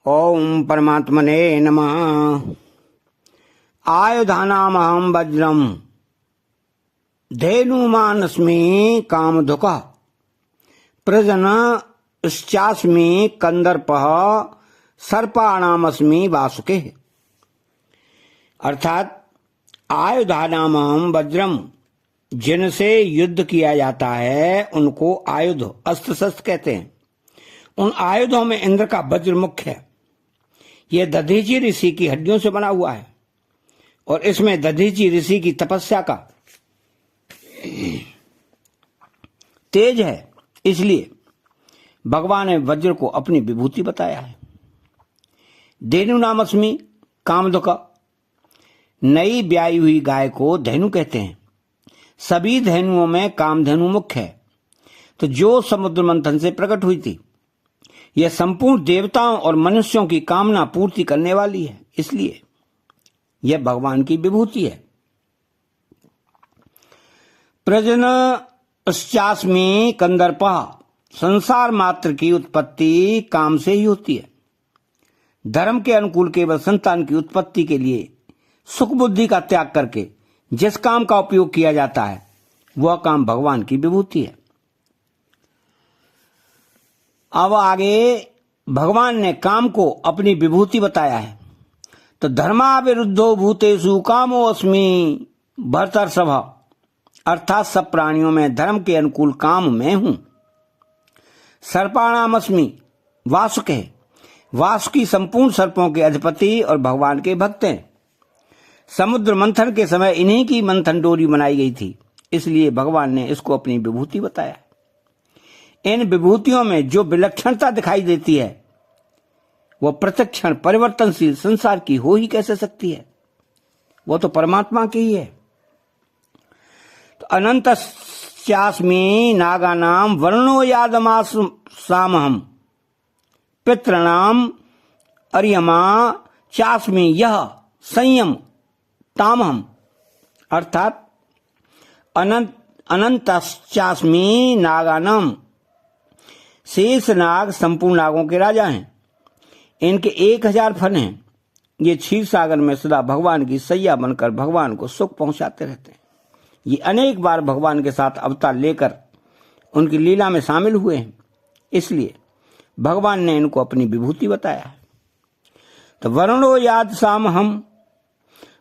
ओम परमात्मने नमः। आयुधानामहं वज्रम धेनुमानस्मि कामधुकः प्रजनश्चास्मि कंदर्पः सर्पाणामस्मि वासुके। अर्थात आयुधानामहं वज्रम, जिनसे युद्ध किया जाता है उनको आयुध अस्त्र शस्त्र कहते हैं। उन आयुधों में इंद्र का वज्र मुख्य है। यह दधीचि ऋषि की हड्डियों से बना हुआ है और इसमें दधीचि ऋषि की तपस्या का तेज है, इसलिए भगवान ने वज्र को अपनी विभूति बताया है। धेनु नामस्मि कामधुक, नई ब्याई हुई गाय को धेनु कहते हैं। सभी धेनुओं में कामधेनु मुख्य है, तो जो समुद्र मंथन से प्रकट हुई थी, यह संपूर्ण देवताओं और मनुष्यों की कामना पूर्ति करने वाली है, इसलिए यह भगवान की विभूति है। प्रजनश्चास्मि कंदर्पः, संसार मात्र की उत्पत्ति काम से ही होती है। धर्म के अनुकूल केवल संतान की उत्पत्ति के लिए सुख बुद्धि का त्याग करके जिस काम का उपयोग किया जाता है वह काम भगवान की विभूति है। अब आगे भगवान ने काम को अपनी विभूति बताया है। तो धर्माविरुद्धो भूतेषु कामो अस्मि भर्तर्षभ, अर्थात सब प्राणियों में धर्म के अनुकूल काम में हूं। सर्पाणामस्मि वासुके, वासुकी संपूर्ण सर्पों के अधिपति और भगवान के भक्त हैं। समुद्र मंथन के समय इन्हीं की मंथन डोरी बनाई गई थी, इसलिए भगवान ने इसको अपनी विभूति बताया। इन विभूतियों में जो विलक्षणता दिखाई देती है वह प्रतिक्षण परिवर्तनशील संसार की हो ही कैसे सकती है, वो तो परमात्मा की ही है। तो अनंतस्यास्मि नागानाम वर्णो यादमासामहं पितॄणाम अर्यमा चास्मि यह संयम तामहम, अर्थात अनंतस्यास्मि नागानाम, शेष नाग संपूर्ण नागों के राजा हैं। इनके 1000 फन हैं। ये क्षीर सागर में सदा भगवान की सैया बनकर भगवान को सुख पहुंचाते रहते हैं। ये अनेक बार भगवान के साथ अवतार लेकर उनकी लीला में शामिल हुए हैं, इसलिए भगवान ने इनको अपनी विभूति बताया है। तो वरुणो याद साम हम,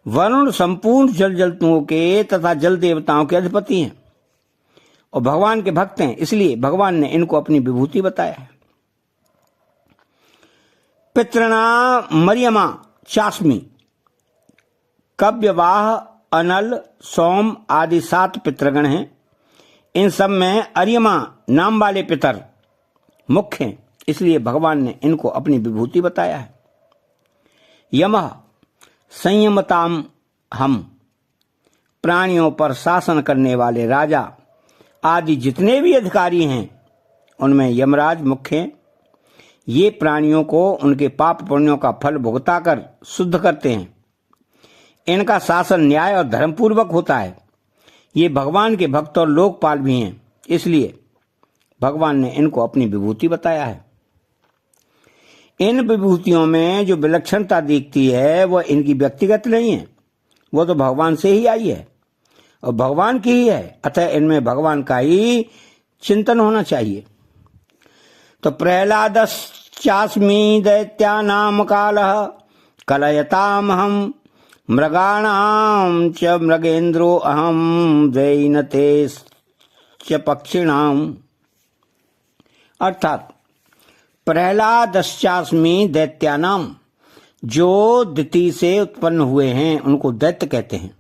वरुण संपूर्ण जल जंतुओं के तथा जल देवताओं के अधिपति हैं और भगवान के भक्त हैं, इसलिए भगवान ने इनको अपनी विभूति बताया है। पितृणा मरियमा चास्मि, कव्यवाह, अनल, सोम आदि 7 पितृगण हैं। इन सब में अर्यमा नाम वाले पितर मुख्य हैं, इसलिए भगवान ने इनको अपनी विभूति बताया है। यमः संयमताम हम, प्राणियों पर शासन करने वाले राजा आदि जितने भी अधिकारी हैं उनमें यमराज मुख्य हैं। ये प्राणियों को उनके पाप पुण्यों का फल भुगताकर शुद्ध करते हैं। इनका शासन न्याय और धर्मपूर्वक होता है। ये भगवान के भक्त और लोकपाल भी हैं, इसलिए भगवान ने इनको अपनी विभूति बताया है। इन विभूतियों में जो विलक्षणता दिखती है वह इनकी व्यक्तिगत नहीं है, वो तो भगवान से ही आई है और भगवान की ही है, अतः इनमें भगवान का ही चिंतन होना चाहिए। तो प्रहलादश्चास्मि दैत्यानाम कालः कलयतामहं मृगाणाम च मृगेन्द्रो अहम दैनते च पक्षिणाम, अर्थात प्रहलादश्चास्मि दैत्यानाम, जो दिति से उत्पन्न हुए हैं उनको दैत्य कहते हैं।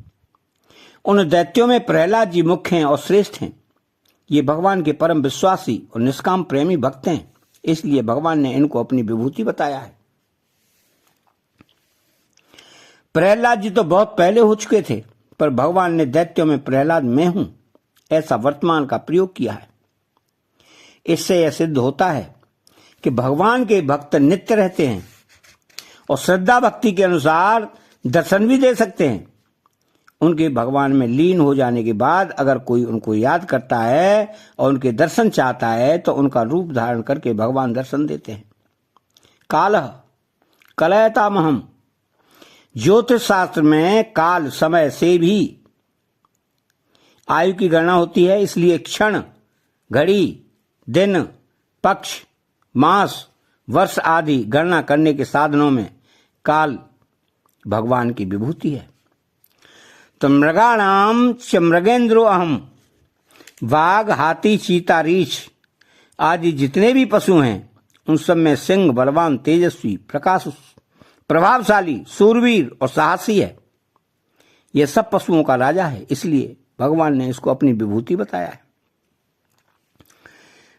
उन दैत्यों में प्रहलाद जी मुख्य हैं और श्रेष्ठ हैं। ये भगवान के परम विश्वासी और निष्काम प्रेमी भक्त हैं, इसलिए भगवान ने इनको अपनी विभूति बताया है। प्रहलाद जी तो बहुत पहले हो चुके थे, पर भगवान ने दैत्यों में प्रहलाद मैं हूं ऐसा वर्तमान का प्रयोग किया है। इससे यह सिद्ध होता है कि भगवान के भक्त नित्य रहते हैं और श्रद्धा भक्ति के अनुसार दर्शन भी दे सकते हैं। उनके भगवान में लीन हो जाने के बाद अगर कोई उनको याद करता है और उनके दर्शन चाहता है तो उनका रूप धारण करके भगवान दर्शन देते हैं। कालः कलयतामहम। ज्योतिष शास्त्र में काल समय से भी आयु की गणना होती है, इसलिए क्षण, घड़ी, दिन, पक्ष, मास, वर्ष आदि गणना करने के साधनों में काल भगवान की विभूति है। तो मृगाणाम च मृगेंद्रो अहम। बाघ, हाथी, चीता, रीछ आदि जितने भी पशु हैं उन सब में सिंह बलवान, तेजस्वी, प्रभावशाली, सूरवीर और साहसी है। यह सब पशुओं का राजा है, इसलिए भगवान ने इसको अपनी विभूति बताया है।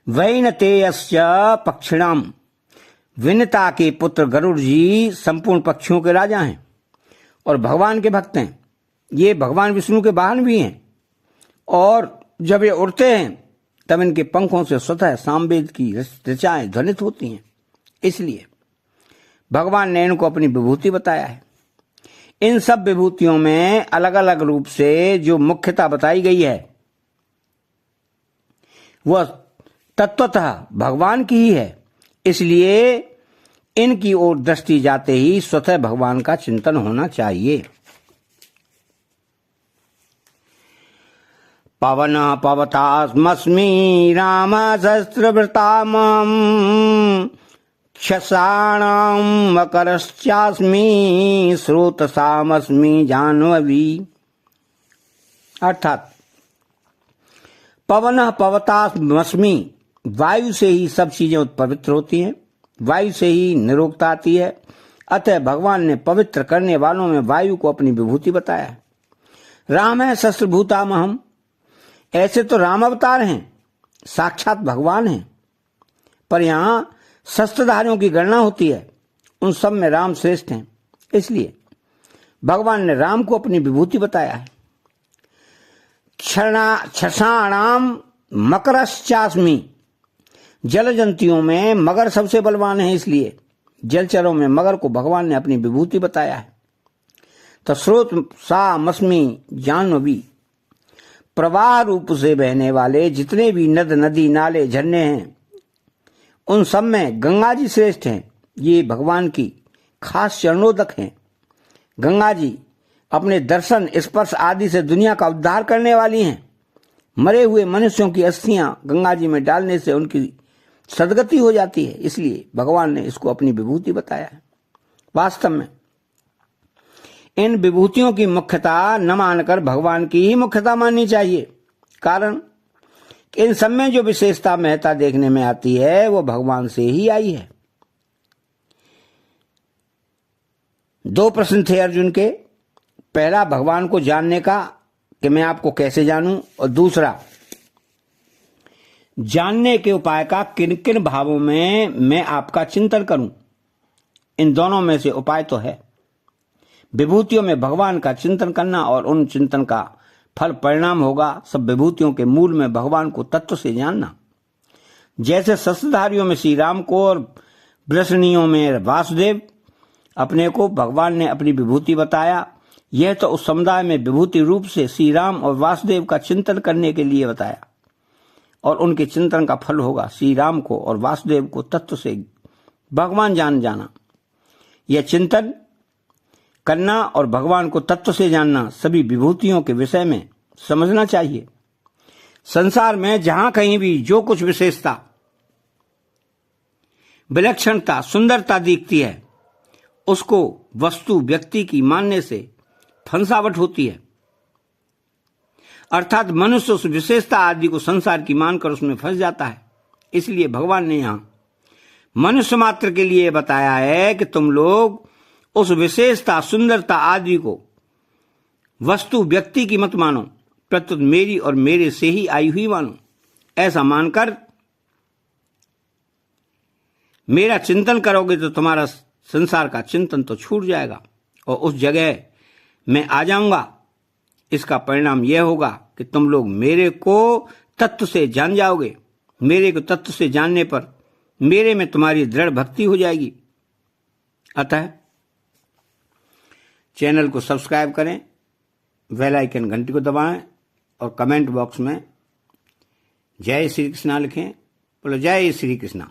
वैनतेयस्य पक्षिणाम। विनता के पुत्र गरुड़ जी संपूर्ण पक्षियों के राजा हैं और भगवान के भक्त हैं। ये भगवान विष्णु के वाहन भी हैं और जब ये उड़ते हैं तब इनके पंखों से स्वतः सामवेद की ऋचाएं ध्वनित होती हैं, इसलिए भगवान ने इनको अपनी विभूति बताया है। इन सब विभूतियों में अलग अलग रूप से जो मुख्यता बताई गई है वह तत्वतः भगवान की ही है, इसलिए इनकी ओर दृष्टि जाते ही स्वतः भगवान का चिंतन होना चाहिए। पवन पवतास्मि राम शस्त्रवृतामहं क्षसाणां मकरश्चास्मि स्रोतसामस्मि जाह्नवी। अर्थात पवन पवतास्मि, वायु से ही सब चीजें पवित्र होती हैं, वायु से ही निरोगता आती है। अतः भगवान ने पवित्र करने वालों में वायु को अपनी विभूति बताया है। राम है शस्त्रभूतामहम। ऐसे तो राम अवतार हैं, साक्षात भगवान हैं, पर यहां शस्त्रधारियों की गणना होती है, उन सब में राम श्रेष्ठ हैं, इसलिए भगवान ने राम को अपनी विभूति बताया है। क्षसाणाम मकरश्चास्मि। जलजंतियों में मगर सबसे बलवान है, इसलिए जलचरों में मगर को भगवान ने अपनी विभूति बताया है। तो स्रोत सामस्मि जाह्नवी। प्रवाह रूप से बहने वाले जितने भी नद, नदी, नाले, झरने हैं उन सब में गंगा जी श्रेष्ठ हैं। ये भगवान की खास चरणोदक हैं। गंगा जी अपने दर्शन, स्पर्श आदि से दुनिया का उद्धार करने वाली हैं। मरे हुए मनुष्यों की अस्थियां गंगा जी में डालने से उनकी सदगति हो जाती है, इसलिए भगवान ने इसको अपनी विभूति बताया है। वास्तव में इन विभूतियों की मुख्यता न मानकर भगवान की ही मुख्यता माननी चाहिए, कारण इन सब में जो विशेषता महत्ता देखने में आती है वो भगवान से ही आई है। 2 प्रश्न थे अर्जुन के। पहला भगवान को जानने का कि मैं आपको कैसे जानूं, और दूसरा जानने के उपाय का किन किन भावों में मैं आपका चिंतन करूं। इन दोनों में से उपाय तो है विभूतियों में भगवान का चिंतन करना, और उन चिंतन का फल परिणाम होगा सब विभूतियों के मूल में भगवान को तत्व से जानना। जैसे शस्त्रधारियों में श्री राम को और वृषणियों में वासुदेव अपने को भगवान ने अपनी विभूति बताया, यह तो उस समुदाय में विभूति रूप से श्री राम और वासुदेव का चिंतन करने के लिए बताया, और उनके चिंतन का फल होगा श्री राम को और वासुदेव को तत्व से भगवान जान जाना। यह चिंतन करना और भगवान को तत्व से जानना सभी विभूतियों के विषय में समझना चाहिए। संसार में जहां कहीं भी जो कुछ विशेषता, विलक्षणता, सुंदरता दिखती है उसको वस्तु व्यक्ति की मानने से फंसावट होती है, अर्थात मनुष्य उस विशेषता आदि को संसार की मानकर उसमें फंस जाता है। इसलिए भगवान ने यहां मनुष्य मात्र के लिए बताया है कि तुम लोग उस विशेषता, सुंदरता आदि को वस्तु व्यक्ति की मत मानो, प्रत्युत मेरी और मेरे से ही आई हुई मानो। ऐसा मानकर मेरा चिंतन करोगे तो तुम्हारा संसार का चिंतन तो छूट जाएगा और उस जगह मैं आ जाऊंगा। इसका परिणाम यह होगा कि तुम लोग मेरे को तत्व से जान जाओगे। मेरे को तत्व से जानने पर मेरे में तुम्हारी दृढ़ भक्ति हो जाएगी। अतः चैनल को सब्सक्राइब करें, बेल आइकन घंटी को दबाएं और कमेंट बॉक्स में जय श्री कृष्णा लिखें। बोलो जय श्री कृष्णा।